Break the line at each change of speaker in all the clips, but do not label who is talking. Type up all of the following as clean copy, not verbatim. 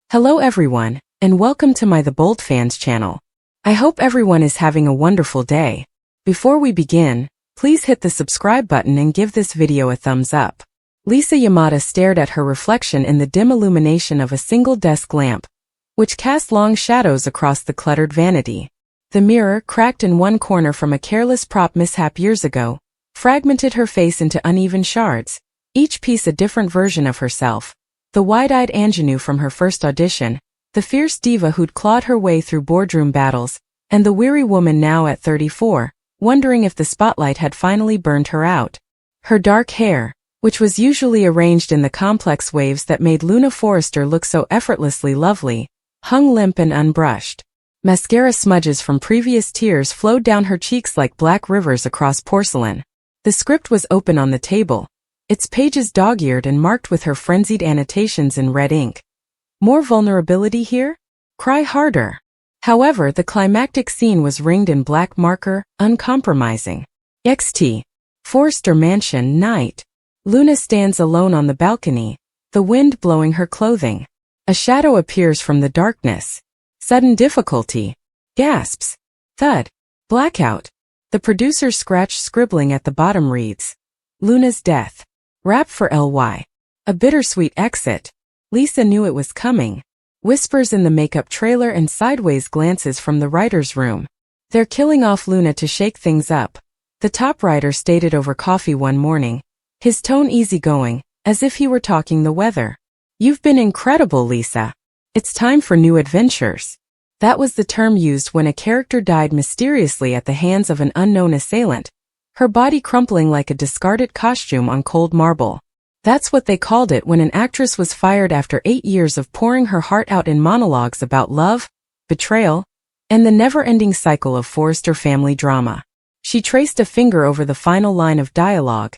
Hello everyone, and welcome to my The Bold Fans channel. I hope everyone is having a wonderful day. Before we begin, please hit the subscribe button and give this video a thumbs up. Lisa Yamada stared at her reflection in the dim illumination of a single desk lamp, which cast long shadows across the cluttered vanity. The mirror, cracked in one corner from a careless prop mishap years ago, fragmented her face into uneven shards, each piece a different version of herself. The wide-eyed ingenue from her first audition, the fierce diva who'd clawed her way through boardroom battles, and the weary woman now at 34, wondering if the spotlight had finally burned her out. Her dark hair, which was usually arranged in the complex waves that made Luna Forrester look so effortlessly lovely, hung limp and unbrushed. Mascara smudges from previous tears flowed down her cheeks like black rivers across porcelain. The script was open on the table, its pages dog-eared and marked with her frenzied annotations in red ink. More vulnerability here? Cry harder. However, the climactic scene was ringed in black marker, uncompromising. XT. Forrester Mansion, night. Luna stands alone on the balcony, the wind blowing her clothing. A shadow appears from the darkness. Sudden difficulty. Gasps. Thud. Blackout. The producer's scratch scribbling at the bottom reads, Luna's death. Rap for LY. A bittersweet exit. Lisa knew it was coming. Whispers in the makeup trailer and sideways glances from the writer's room. They're killing off Luna to shake things up, the top writer stated over coffee one morning, his tone easygoing, as if he were talking the weather. You've been incredible, Lisa. It's time for new adventures. That was the term used when a character died mysteriously at the hands of an unknown assailant, her body crumpling like a discarded costume on cold marble. That's what they called it when an actress was fired after 8 years of pouring her heart out in monologues about love, betrayal, and the never-ending cycle of Forrester family drama. She traced a finger over the final line of dialogue.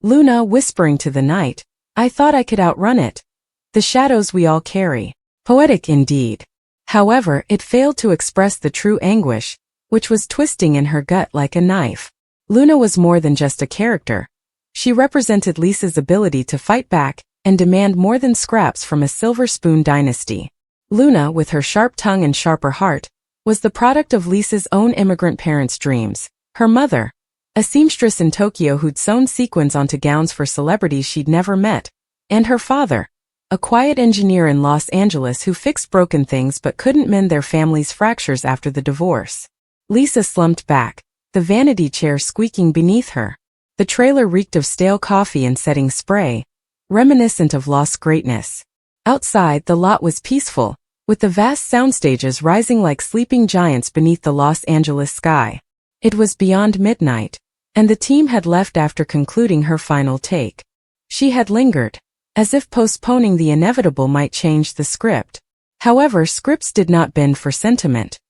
Luna whispering to the night, I thought I could outrun it. The shadows we all carry. Poetic indeed. However, it failed to express the true anguish, which was twisting in her gut like a knife. Luna was more than just a character. She represented Lisa's ability to fight back and demand more than scraps from a silver spoon dynasty. Luna, with her sharp tongue and sharper heart, was the product of Lisa's own immigrant parents' dreams. Her mother, a seamstress in Tokyo who'd sewn sequins onto gowns for celebrities she'd never met, and her father, a quiet engineer in Los Angeles who fixed broken things but couldn't mend their family's fractures after the divorce. Lisa slumped back, the vanity chair squeaking beneath her. The trailer reeked of stale coffee and setting spray, reminiscent of lost greatness. Outside, the lot was peaceful, with the vast soundstages rising like sleeping giants beneath the Los Angeles sky. It was beyond midnight, and the team had left after concluding her final take. She had lingered, as if postponing the inevitable might change the script. However, scripts did not bend for sentiment.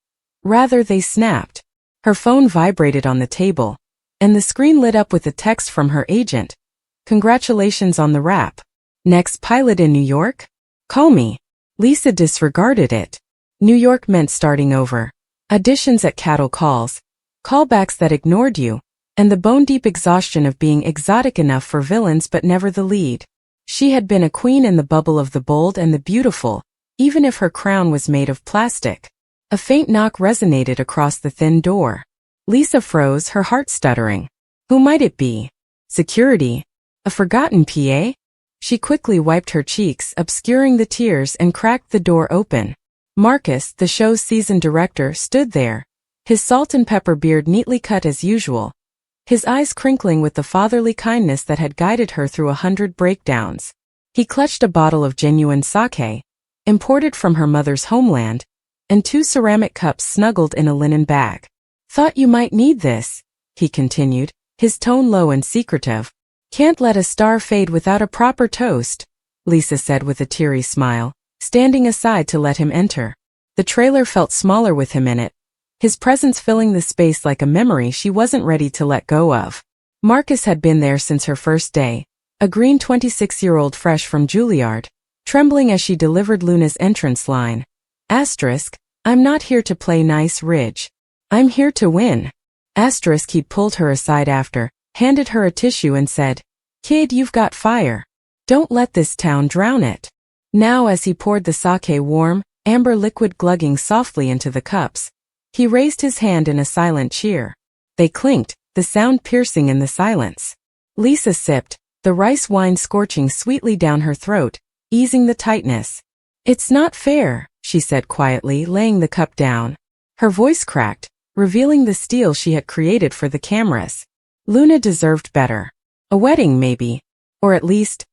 Rather, they snapped. Her phone vibrated on the table, and the screen lit up with a text from her agent. Congratulations on the wrap. Next pilot in New York? Call me. Lisa disregarded it. New York meant starting over. Auditions at cattle calls, callbacks that ignored you, and the bone-deep exhaustion of being exotic enough for villains but never the lead. She had been a queen in the bubble of the bold and the beautiful, even if her crown was made of plastic. A faint knock resonated across the thin door. Lisa froze, her heart stuttering. Who might it be? Security? A forgotten PA? She quickly wiped her cheeks, obscuring the tears, and cracked the door open. Marcus, the show's seasoned director, stood there, his salt and pepper beard neatly cut as usual, his eyes crinkling with the fatherly kindness that had guided her through 100 breakdowns. He clutched a bottle of genuine sake, imported from her mother's homeland, and 2 ceramic cups snuggled in a linen bag. Thought you might need this, he continued, his tone low and secretive. Can't let a star fade without a proper toast, Lisa said with a teary smile, standing aside to let him enter. The trailer felt smaller with him in it, his presence filling the space like a memory she wasn't ready to let go of. Marcus had been there since her first day, a green 26-year-old fresh from Juilliard, trembling as she delivered Luna's entrance line. Asterisk, I'm not here to play nice Ridge. I'm here to win. Asterisk, he pulled her aside after, handed her a tissue and said, Kid, you've got fire. Don't let this town drown it. Now as he poured the sake warm, amber liquid glugging softly into the cups, he raised his hand in a silent cheer. They clinked, the sound piercing in the silence. Lisa sipped, the rice wine scorching sweetly down her throat, easing the tightness. "It's not fair," she said quietly, laying the cup down. Her voice cracked, revealing the steel she had created for the cameras. Luna deserved better. A wedding, maybe. Or at least,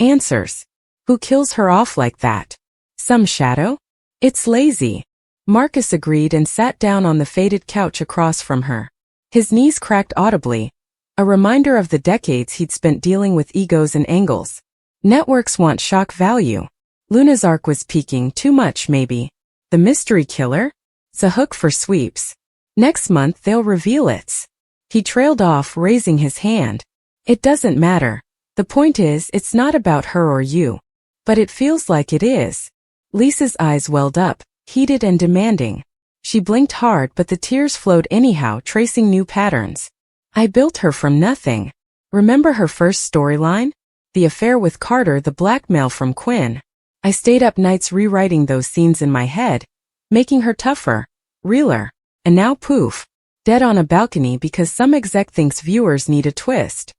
answers. Who kills her off like that? Some shadow? It's lazy. Marcus agreed and sat down on the faded couch across from her. His knees cracked audibly, a reminder of the decades he'd spent dealing with egos and angles. Networks want shock value. Luna's arc was peaking too much, maybe. The mystery killer? It's a hook for sweeps. Next month they'll reveal it. He trailed off, raising his hand. It doesn't matter. The point is, it's not about her or you. But it feels like it is. Lisa's eyes welled up, heated and demanding. She blinked hard, but the tears flowed anyhow, tracing new patterns. I built her from nothing. Remember her first storyline? The affair with Carter, the blackmail from Quinn. I stayed up nights rewriting those scenes in my head, making her tougher, realer. And now poof, dead on a balcony because some exec thinks viewers need a twist.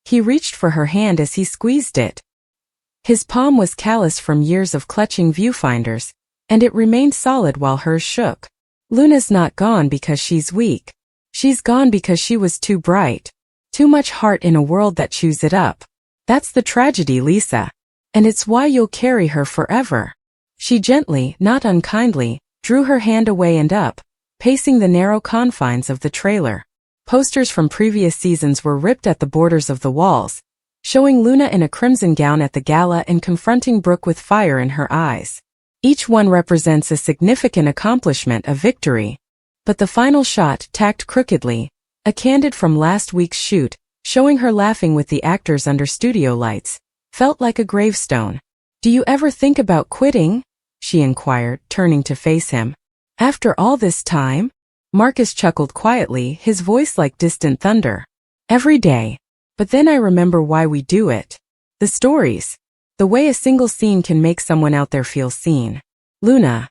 He reached for her hand as he squeezed it. His palm was callous from years of clutching viewfinders, and it remained solid while hers shook. Luna's not gone because she's weak. She's gone because she was too bright. Too much heart in a world that chews it up. That's the tragedy, Lisa. And it's why you'll carry her forever. She gently, not unkindly, drew her hand away and up, pacing the narrow confines of the trailer. Posters from previous seasons were ripped at the borders of the walls, showing Luna in a crimson gown at the gala and confronting Brooke with fire in her eyes. Each one represents a significant accomplishment, a victory. But the final shot, tacked crookedly, a candid from last week's shoot, showing her laughing with the actors under studio lights, felt like a gravestone. "Do you ever think about quitting?" she inquired, turning to face him. "After all this time?" Marcus chuckled quietly, his voice like distant thunder. "Every day. But then I remember why we do it. The stories. The way a single scene can make someone out there feel seen. Luna.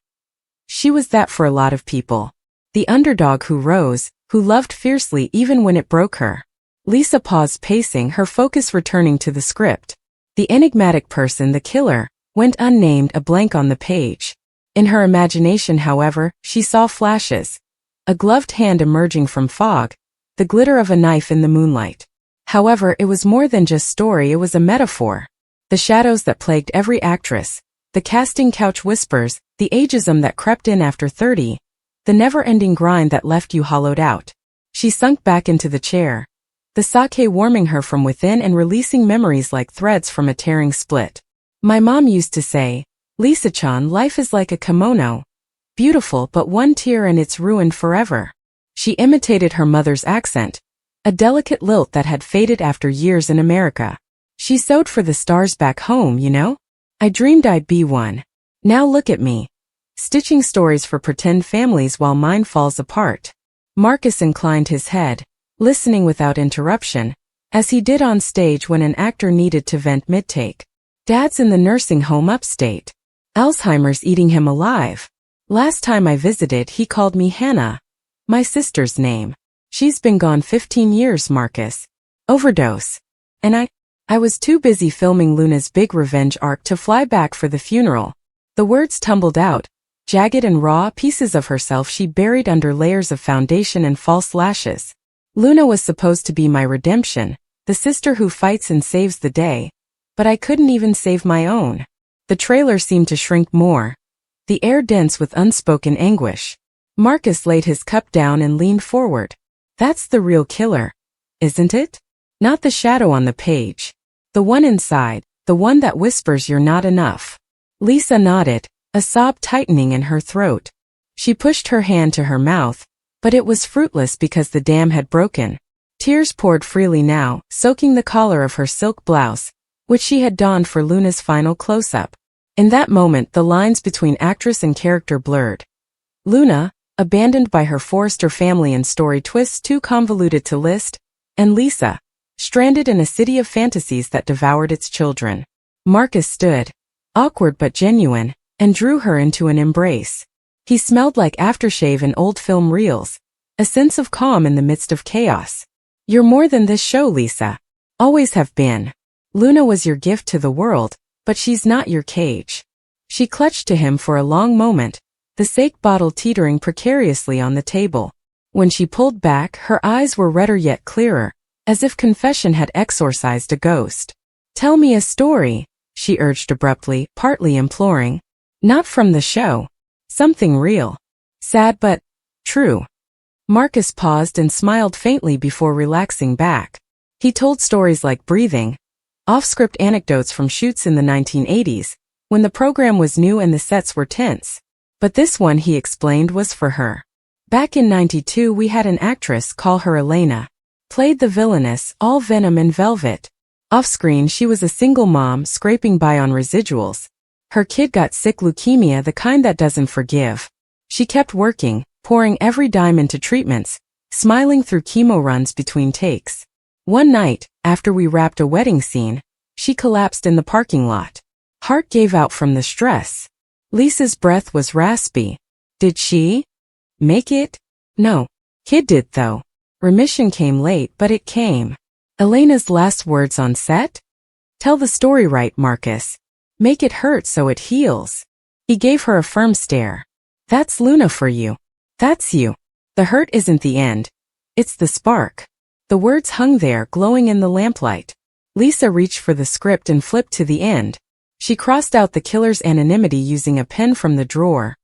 She was that for a lot of people. The underdog who rose, who loved fiercely even when it broke her." Lisa paused, pacing, her focus returning to the script. The enigmatic person, the killer, went unnamed, a blank on the page. In her imagination, however, she saw flashes. A gloved hand emerging from fog, the glitter of a knife in the moonlight. However, it was more than just story, it was a metaphor. The shadows that plagued every actress, the casting couch whispers, the ageism that crept in after 30, the never-ending grind that left you hollowed out. She sunk back into the chair, the sake warming her from within and releasing memories like threads from a tearing split. "My mom used to say, Lisa-chan, life is like a kimono. Beautiful, but one tear and it's ruined forever." She imitated her mother's accent, a delicate lilt that had faded after years in America. "She sewed for the stars back home, you know? I dreamed I'd be one. Now look at me. Stitching stories for pretend families while mine falls apart." Marcus inclined his head, listening without interruption, as he did on stage when an actor needed to vent mid-take. "Dad's in the nursing home upstate. Alzheimer's eating him alive. Last time I visited he called me Hannah. My sister's name. She's been gone 15 years, Marcus. Overdose. And I was too busy filming Luna's big revenge arc to fly back for the funeral." The words tumbled out, jagged and raw, pieces of herself she buried under layers of foundation and false lashes. "Luna was supposed to be my redemption, the sister who fights and saves the day, but I couldn't even save my own." The trailer seemed to shrink more, the air dense with unspoken anguish. Marcus laid his cup down and leaned forward. "That's the real killer, isn't it? Not the shadow on the page. The one inside, the one that whispers you're not enough." Lisa nodded, a sob tightening in her throat. She pushed her hand to her mouth, but it was fruitless because the dam had broken. Tears poured freely now, soaking the collar of her silk blouse, which she had donned for Luna's final close-up. In that moment, the lines between actress and character blurred. Luna, abandoned by her Forrester family and story twists too convoluted to list, and Lisa, stranded in a city of fantasies that devoured its children. Marcus stood, awkward but genuine, and drew her into an embrace. He smelled like aftershave and old film reels, a sense of calm in the midst of chaos. You're more than this show, Lisa. Always have been. Luna was your gift to the world, but she's not your cage. She clutched to him for a long moment, the sake bottle teetering precariously on the table. When she pulled back, her eyes were redder yet clearer, as if confession had exorcised a ghost. Tell me a story, she urged abruptly, partly imploring. Not from the show. Something real. Sad but true. Marcus paused and smiled faintly before relaxing back. He told stories like breathing, off-script anecdotes from shoots in the 1980s, when the program was new and the sets were tense. But this one, he explained, was for her. Back in '92 we had an actress, call her Elena. Played the villainess, all venom and velvet. Off-screen she was a single mom scraping by on residuals. Her kid got sick leukemia, the kind that doesn't forgive. She kept working, pouring every dime into treatments, smiling through chemo runs between takes. One night, after we wrapped a wedding scene, she collapsed in the parking lot. Heart gave out from the stress. Lisa's breath was raspy. Did she make it? No. Kid did though. Remission came late, but it came. Elena's last words on set? Tell the story right, Marcus. Make it hurt so it heals. He gave her a firm stare. That's Luna for you. That's you. The hurt isn't the end. It's the spark. The words hung there, glowing in the lamplight. Lisa reached for the script and flipped to the end. She crossed out the killer's anonymity using a pen from the drawer.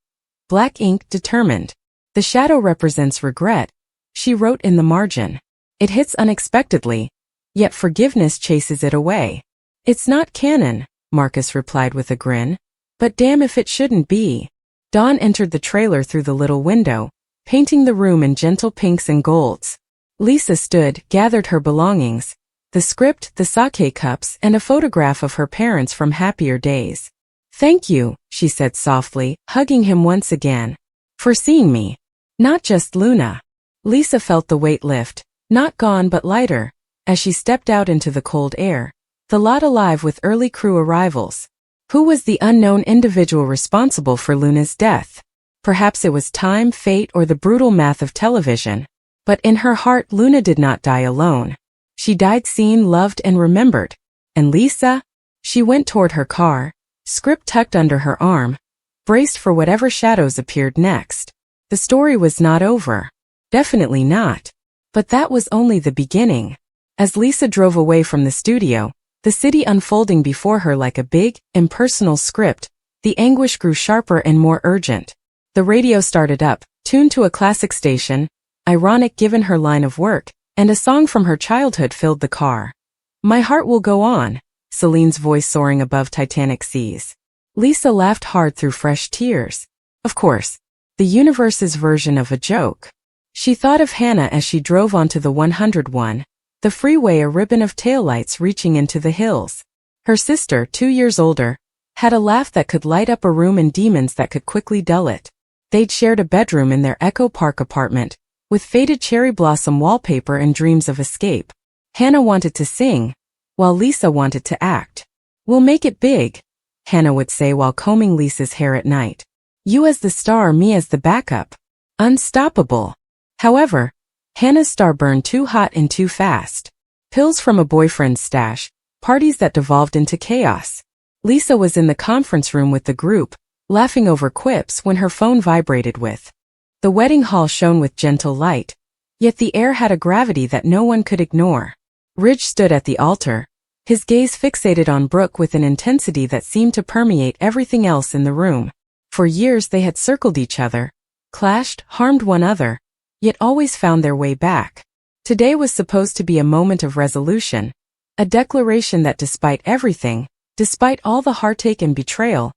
Black ink, determined. The shadow represents regret, she wrote in the margin. It hits unexpectedly, yet forgiveness chases it away. It's not canon, Marcus replied with a grin. But damn if it shouldn't be. Dawn entered the trailer through the little window, painting the room in gentle pinks and golds. Lisa stood, gathered her belongings, the script, the sake cups, and a photograph of her parents from happier days. Thank you, she said softly, hugging him once again. For seeing me. Not just Luna. Lisa felt the weight lift, not gone but lighter, as she stepped out into the cold air, the lot alive with early crew arrivals. Who was the unknown individual responsible for Luna's death? Perhaps it was time, fate, or the brutal math of television. But in her heart, Luna did not die alone. She died seen, loved, and remembered. And Lisa? She went toward her car, script tucked under her arm, braced for whatever shadows appeared next. The story was not over. Definitely not. But that was only the beginning. As Lisa drove away from the studio, the city unfolding before her like a big, impersonal script, the anguish grew sharper and more urgent. The radio started up, tuned to a classic station, ironic given her line of work, and a song from her childhood filled the car. My heart will go on, Celine's voice soaring above Titanic seas. Lisa laughed hard through fresh tears. Of course, the universe's version of a joke. She thought of Hannah as she drove onto the 101, the freeway, a ribbon of taillights reaching into the hills. Her sister, 2 years older, had a laugh that could light up a room and demons that could quickly dull it. They'd shared a bedroom in their Echo Park apartment, with faded cherry blossom wallpaper and dreams of escape. Hannah wanted to sing, while Lisa wanted to act. We'll make it big, Hannah would say while combing Lisa's hair at night. You as the star, me as the backup. Unstoppable. However, Hannah's star burned too hot and too fast. Pills from a boyfriend's stash, parties that devolved into chaos. Lisa was in the conference room with the group, laughing over quips when her phone vibrated with. The wedding hall shone with gentle light, yet the air had a gravity that no one could ignore. Ridge stood at the altar, his gaze fixated on Brooke with an intensity that seemed to permeate everything else in the room. For years they had circled each other, clashed, harmed one another, yet always found their way back. Today was supposed to be a moment of resolution, a declaration that despite everything, despite all the heartache and betrayal,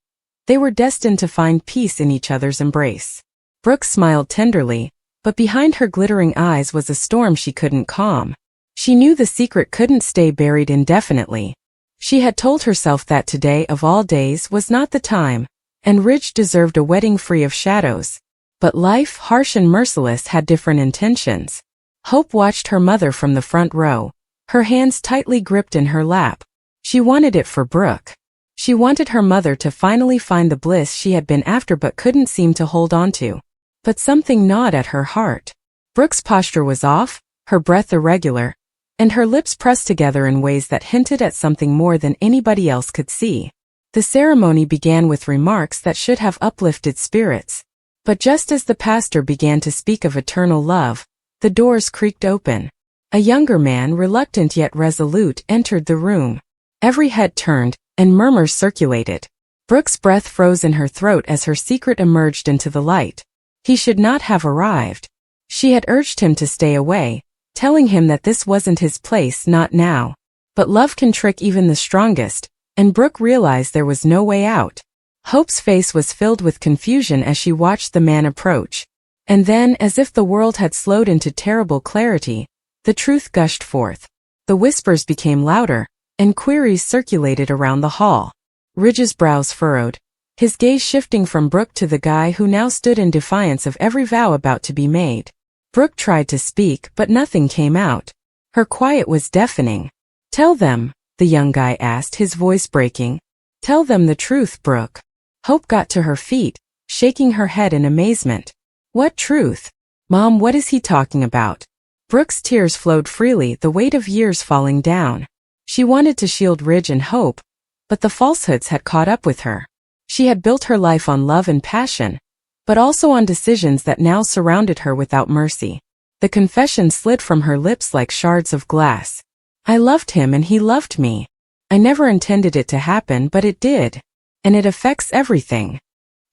they were destined to find peace in each other's embrace. Brooke smiled tenderly, but behind her glittering eyes was a storm she couldn't calm. She knew the secret couldn't stay buried indefinitely. She had told herself that today of all days was not the time, and Ridge deserved a wedding free of shadows. But life, harsh and merciless, had different intentions. Hope watched her mother from the front row, her hands tightly gripped in her lap. She wanted it for Brooke. She wanted her mother to finally find the bliss she had been after but couldn't seem to hold on to. But something gnawed at her heart. Brooke's posture was off, her breath irregular, and her lips pressed together in ways that hinted at something more than anybody else could see. The ceremony began with remarks that should have uplifted spirits. But just as the pastor began to speak of eternal love, the doors creaked open. A younger man, reluctant yet resolute, entered the room. Every head turned, and murmurs circulated. Brooke's breath froze in her throat as her secret emerged into the light. He should not have arrived. She had urged him to stay away, telling him that this wasn't his place, not now. But love can trick even the strongest, and Brooke realized there was no way out. Hope's face was filled with confusion as she watched the man approach. And then, as if the world had slowed into terrible clarity, the truth gushed forth. The whispers became louder, and queries circulated around the hall. Ridge's brows furrowed, his gaze shifting from Brooke to the guy who now stood in defiance of every vow about to be made. Brooke tried to speak, but nothing came out. Her quiet was deafening. "Tell them," the young guy asked, his voice breaking. "Tell them the truth, Brooke." Hope got to her feet, shaking her head in amazement. "What truth? Mom, what is he talking about?" Brooke's tears flowed freely, the weight of years falling down. She wanted to shield Ridge and Hope, but the falsehoods had caught up with her. She had built her life on love and passion, but also on decisions that now surrounded her without mercy. The confession slid from her lips like shards of glass. "I loved him and he loved me. I never intended it to happen, but it did. And it affects everything."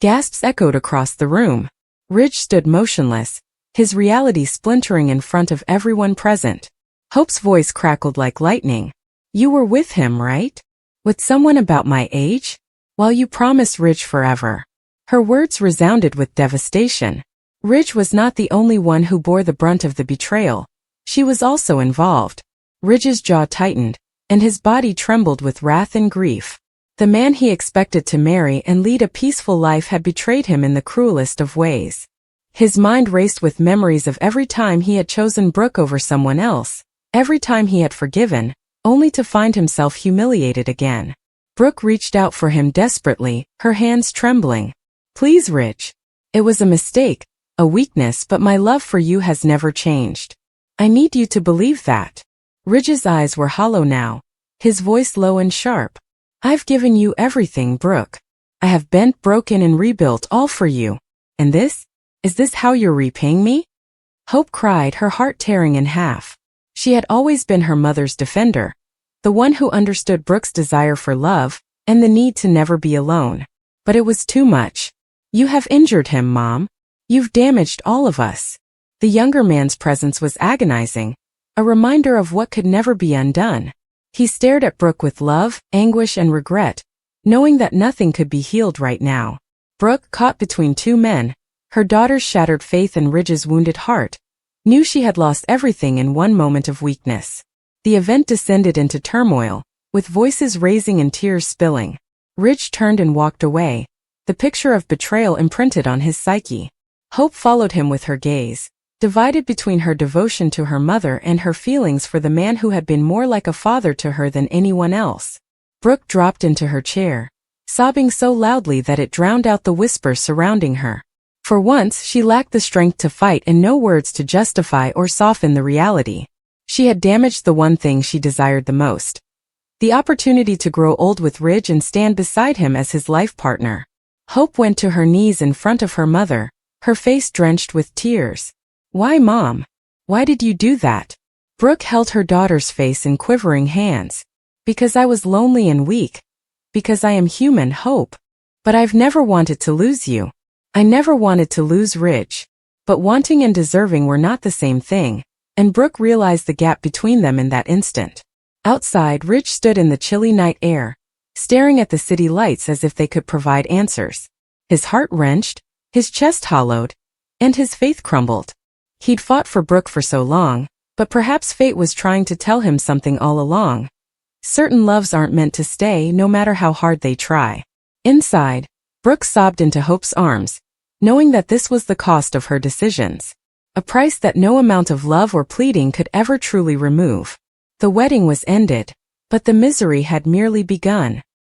Gasps echoed across the room. Ridge stood motionless, his reality splintering in front of everyone present. Hope's voice crackled like lightning. "You were with him, right? With someone about my age? While you promised Ridge forever." Her words resounded with devastation. Ridge was not the only one who bore the brunt of the betrayal. She was also involved. Ridge's jaw tightened, and his body trembled with wrath and grief. The man he expected to marry and lead a peaceful life had betrayed him in the cruelest of ways. His mind raced with memories of every time he had chosen Brooke over someone else, every time he had forgiven, only to find himself humiliated again. Brooke reached out for him desperately, her hands trembling. "Please, Ridge. It was a mistake, a weakness, but my love for you has never changed. I need you to believe that." Ridge's eyes were hollow now, his voice low and sharp. "I've given you everything, Brooke. I have bent, broken, and rebuilt all for you. And is this how you're repaying me?" Hope cried, her heart tearing in half. She had always been her mother's defender, the one who understood Brooke's desire for love and the need to never be alone. But it was too much. "You have injured him, Mom. You've damaged all of us." The younger man's presence was agonizing, a reminder of what could never be undone. He stared at Brooke with love, anguish, and regret, knowing that nothing could be healed right now. Brooke, caught between two men, her daughter's shattered faith and Ridge's wounded heart, knew she had lost everything in one moment of weakness. The event descended into turmoil, with voices raising and tears spilling. Ridge turned and walked away, the picture of betrayal imprinted on his psyche. Hope followed him with her gaze, divided between her devotion to her mother and her feelings for the man who had been more like a father to her than anyone else. Brooke dropped into her chair, sobbing so loudly that it drowned out the whispers surrounding her. For once, she lacked the strength to fight and no words to justify or soften the reality. She had damaged the one thing she desired the most: the opportunity to grow old with Ridge and stand beside him as his life partner. Hope went to her knees in front of her mother, her face drenched with tears. "Why, Mom? Why did you do that?" Brooke held her daughter's face in quivering hands. "Because I was lonely and weak. Because I am human, Hope. But I've never wanted to lose you. I never wanted to lose Ridge." But wanting and deserving were not the same thing, and Brooke realized the gap between them in that instant. Outside, Ridge stood in the chilly night air, staring at the city lights as if they could provide answers. His heart wrenched, his chest hollowed, and his faith crumbled. He'd fought for Brooke for so long, but perhaps fate was trying to tell him something all along. Certain loves aren't meant to stay, no matter how hard they try. Inside, Brooke sobbed into Hope's arms, knowing that this was the cost of her decisions. A price that no amount of love or pleading could ever truly remove. The wedding was ended, but the misery had merely begun.